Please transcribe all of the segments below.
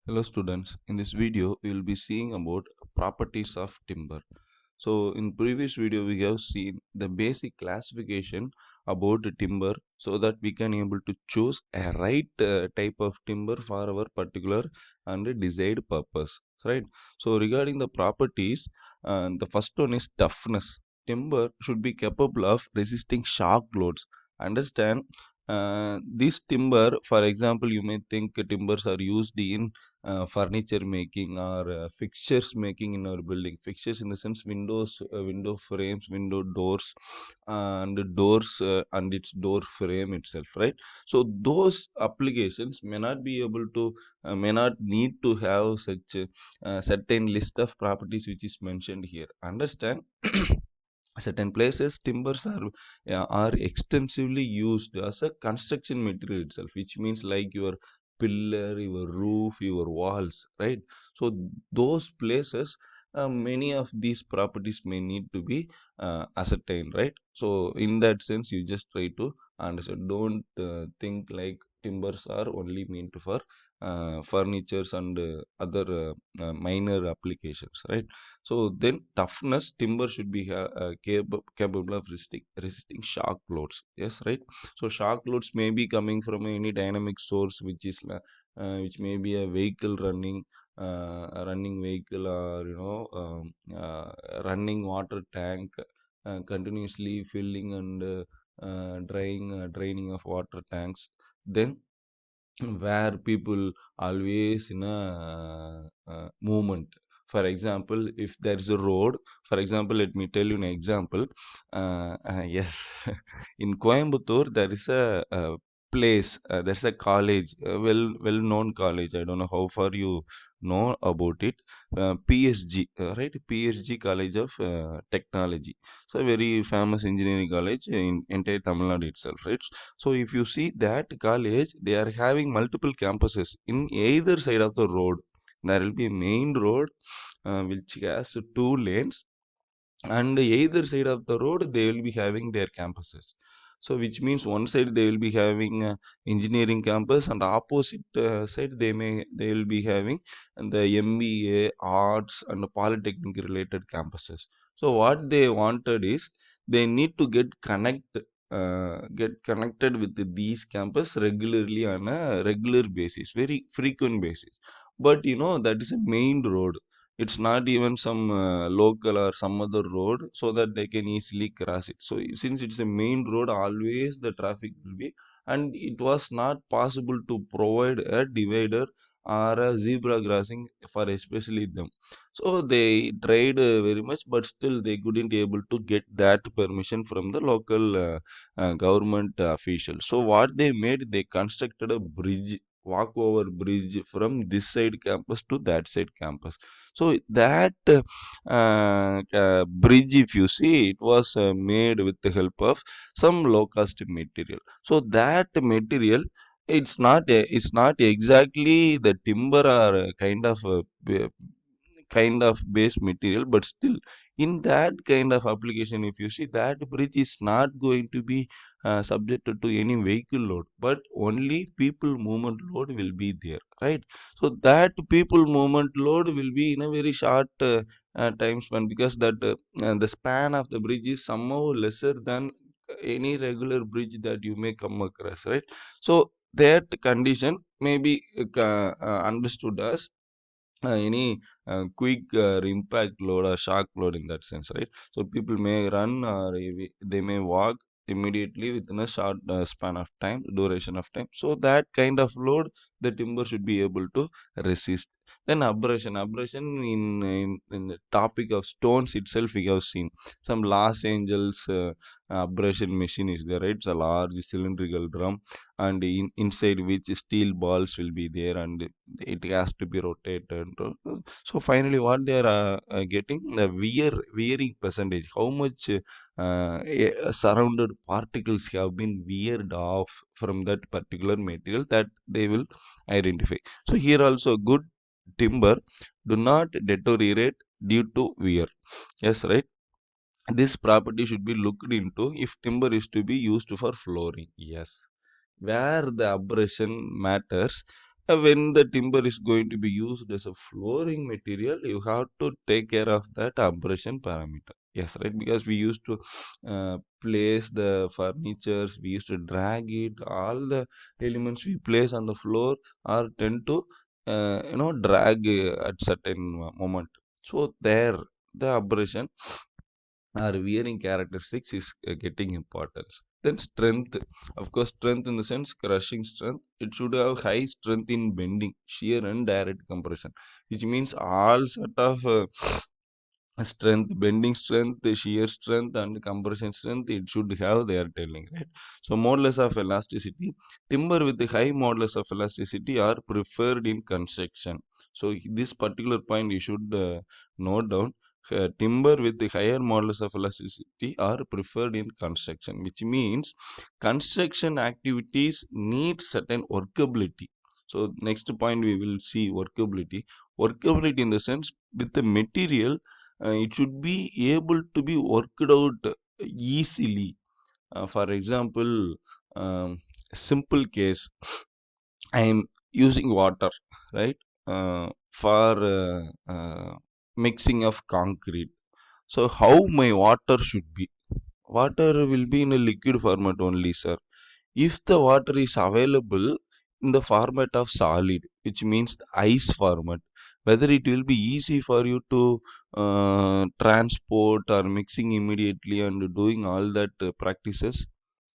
Hello students, in this video we will be seeing about properties of timber. So in previous video we have seen the basic classification about the timber so that we can able to choose a right type of timber for our particular and desired purpose, right? So regarding the properties, the first one is toughness. Timber should be capable of resisting shock loads. Understand, this timber, for example, you may think timbers are used in furniture making or fixtures making in our building. Fixtures in the sense windows, window frames, window doors, and doors and its door frame itself, right? So those applications may not be able to, may not need to have such a certain list of properties which is mentioned here. Understand? Certain places timbers are extensively used as a construction material itself, which means like your pillar, your roof, your walls, right? So those places, many of these properties may need to be ascertained, right? So in that sense you just try to understand. Don't think like timbers are only meant for furnitures and other minor applications, right? So then toughness, timber should be capable of resisting shock loads. Yes, right. So shock loads may be coming from any dynamic source, which is which may be a vehicle running, a running vehicle, or running water tank, continuously filling and draining of water tanks. Then where people always in a movement. For example, if there is a road, for example, let me tell you an example. Yes, in Coimbatore there is a place, there's a college, a well known college. I don't know how far you know about it. PSG, right? PSG College of Technology. So a very famous engineering college in entire Tamil Nadu itself, right? So if you see that college, they are having multiple campuses in either side of the road. There will be a main road which has two lanes, and either side of the road they will be having their campuses. So which means one side they will be having engineering campus, and opposite side they will be having the MBA, arts, and polytechnic related campuses. So what they wanted is they need to get connected with these campus regularly on a regular basis, very frequent basis. But that is a main road. It's not even some local or some other road, so that they can easily cross it. So since it's a main road, always the traffic will be, and it was not possible to provide a divider or a zebra crossing for especially them. So they tried very much, but still they couldn't able to get that permission from the local government officials. So what they made, they constructed a bridge, walkover bridge from this side campus to that side campus. So that bridge, if you see, it was made with the help of some low cost material. So that material, it's not exactly the timber or kind of base material, but still in that kind of application, if you see, that bridge is not going to be subjected to any vehicle load, but only people movement load will be there, right? So that people movement load will be in a very short time span, because the span of the bridge is somehow lesser than any regular bridge that you may come across, right? So that condition may be understood as any quick impact load or shock load in that sense, right? So people may run, or they may walk immediately within a short span of time, duration of time. So that kind of load the timber should be able to resist. Then abrasion in the topic of stones itself, we have seen some Los Angeles abrasion machine is there, right? It's a large cylindrical drum, and inside which steel balls will be there, and it has to be rotated. So finally what they are getting the wearing percentage, how much surrounded particles have been weared off from that particular material, that they will identify. So here also, good timber do not deteriorate due to wear. Yes, right. This property should be looked into if timber is to be used for flooring. Yes, where the abrasion matters, When the timber is going to be used as a flooring material, you have to take care of that abrasion parameter. Yes, right, because we used to place the furnitures, we used to drag it, all the elements we place on the floor are tend to drag at certain moment. So there the abrasion or wearing characteristics is getting importance. Then strength, of course, strength in the sense crushing strength. It should have high strength in bending, shear, and direct compression, which means all sort of strength, bending strength, shear strength, and compression strength. It should have. They are telling, right? So modulus of elasticity, timber with the high modulus of elasticity are preferred in construction. So this particular point you should note down. Timber with the higher modulus of elasticity are preferred in construction, which means construction activities need certain workability. So next point we will see workability. Workability in the sense with the material, it should be able to be worked out easily. For example, simple case, I am using water, right, for mixing of concrete. So how my water should be? Water will be in a liquid format only, sir. If the water is available in the format of solid, which means the ice format, whether it will be easy for you to transport or mixing immediately and doing all that practices,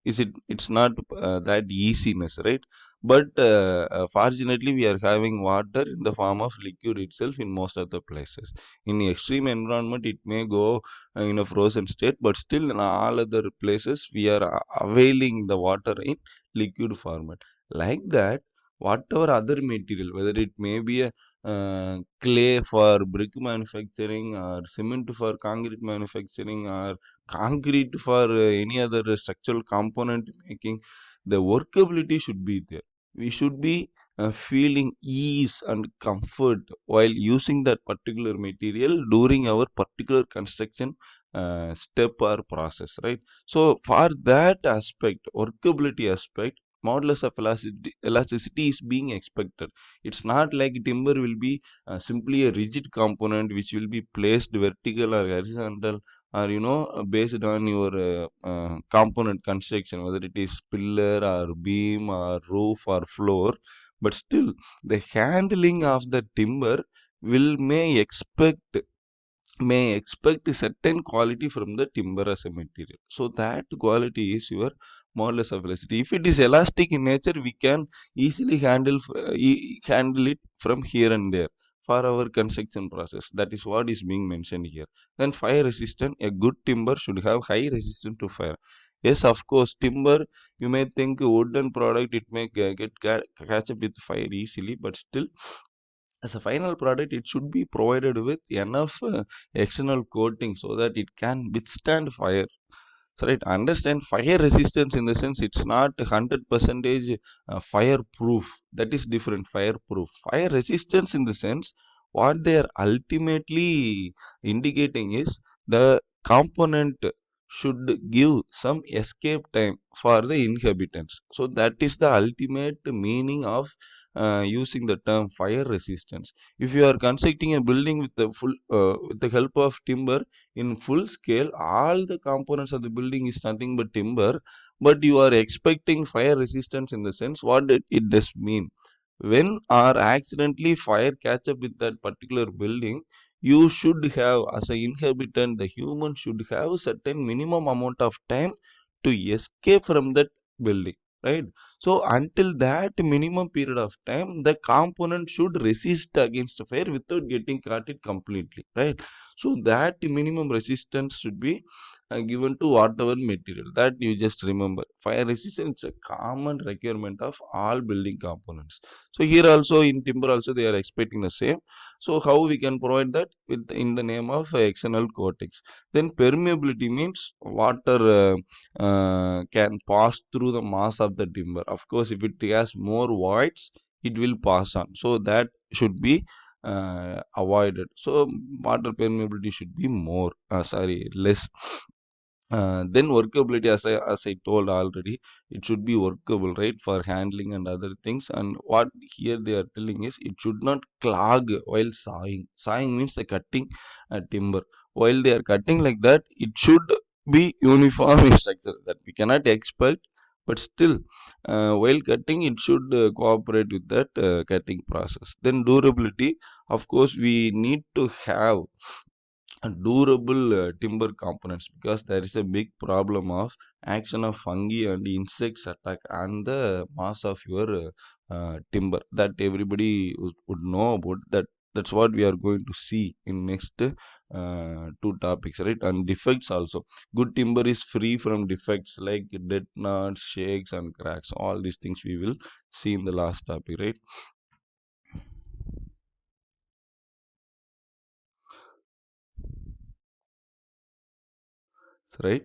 is it's not that easiness, right? But fortunately we are having water in the form of liquid itself in most of the places. In extreme environment it may go in a frozen state, but still in all other places we are availing the water in liquid format. Like that, whatever other material, whether it may be a clay for brick manufacturing or cement for concrete manufacturing or concrete for any other structural component making, the workability should be there. We should be feeling ease and comfort while using that particular material during our particular construction step or process, right? So for that aspect, workability aspect, modulus of elasticity is being expected. It's not like timber will be simply a rigid component which will be placed vertical or horizontal, or based on your component construction, whether it is pillar or beam or roof or floor. But still the handling of the timber will may expect a certain quality from the timber as a material. So that quality is your modulus of elasticity. If it is elastic in nature, we can easily handle it from here and there for our construction process. That is what is being mentioned here. Then fire resistant, a good timber should have high resistance to fire. Yes, of course, timber, you may think a wooden product, it may catch up with fire easily, but still as a final product it should be provided with enough external coating so that it can withstand fire. So right, understand fire resistance in the sense it's not 100 percentage fireproof. That is different. Fireproof, fire resistance in the sense what they are ultimately indicating is the component should give some escape time for the inhabitants. So that is the ultimate meaning of using the term fire resistance. If you are constructing a building with the full with the help of timber in full scale, all the components of the building is nothing but timber, but you are expecting fire resistance in the sense what it does mean. When or accidentally fire catch up with that particular building, you should have, as an inhabitant, the human should have certain minimum amount of time to escape from that building, right? So until that minimum period of time, the component should resist against fire without getting caught it completely, right? So that minimum resistance should be given to whatever material that you just remember. Fire resistance is a common requirement of all building components. So here also in timber also they are expecting the same. So how we can provide that with in the name of external coatings. Then permeability means water can pass through the mass of the timber. Of course, if it has more voids, it will pass on. So that should be avoided. So water permeability should be more, sorry, less. Then workability, as I told already, it should be workable, right, for handling and other things. And what here they are telling is it should not clog while sawing. Sawing means the cutting timber. While they are cutting like that, it should be uniform in structure. That we cannot expect, but still, while cutting, it should cooperate with that cutting process. Then durability, of course, we need to have durable timber components, because there is a big problem of action of fungi and insects attack on the mass of your timber, that everybody would know about that. That's what we are going to see in next two topics, right? And defects also. Good timber is free from defects like dead knots, shakes and cracks. All these things we will see in the last topic, right? So, right.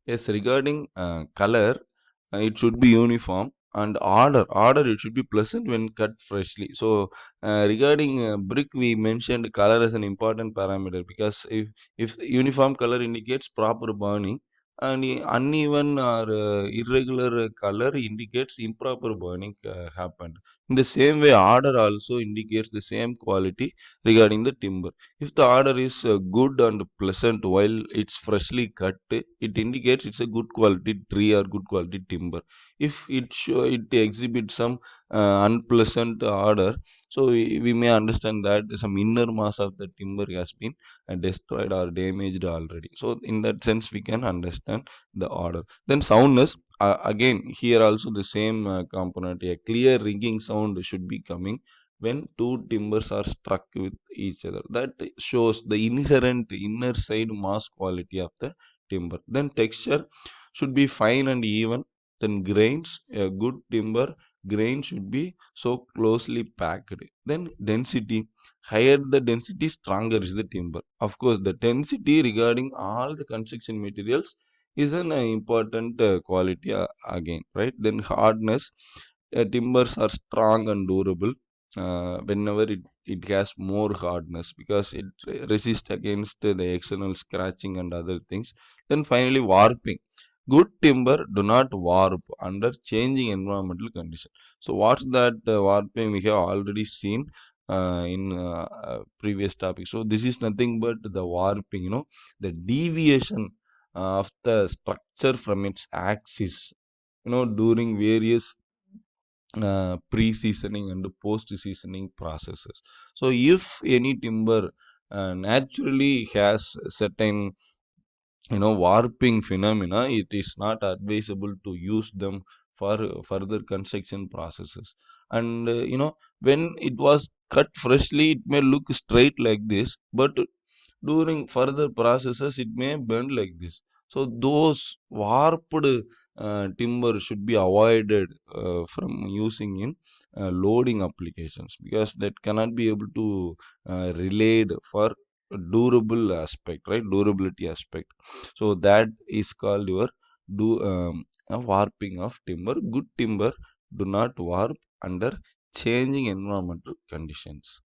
Yes, regarding color, it should be uniform, and order it should be pleasant when cut freshly. So regarding brick, we mentioned color as an important parameter, because if the uniform color indicates proper burning, and uneven or irregular color indicates improper burning happened. In the same way, order also indicates the same quality regarding the timber. If the order is good and pleasant while it's freshly cut, it indicates it's a good quality tree or good quality timber. If it exhibits some unpleasant order, so we may understand that some inner mass of the timber has been destroyed or damaged already. So in that sense, we can understand the order. Then soundness, again here also the same component. A clear ringing sound should be coming when two timbers are struck with each other. That shows the inherent inner side mass quality of the timber. Then texture should be fine and even. Then grains, a good timber grain should be so closely packed. Then density, higher the density, stronger is the timber. Of course, the density regarding all the construction materials is an important quality again, right? Then hardness, timbers are strong and durable whenever it has more hardness, because it resists against the external scratching and other things. Then finally, warping. Good timber do not warp under changing environmental condition. So what's that warping we have already seen in previous topic. So this is nothing but the warping, the deviation of the structure from its axis, during various pre-seasoning and post-seasoning processes. So if any timber naturally has certain warping phenomena, it is not advisable to use them for further construction processes. And when it was cut freshly, it may look straight like this, but during further processes it may bend like this. So those warped timber should be avoided from using in loading applications, because that cannot be able to relate for durable aspect, right? Durability aspect. So that is called your do warping of timber. Good timber do not warp under changing environmental conditions.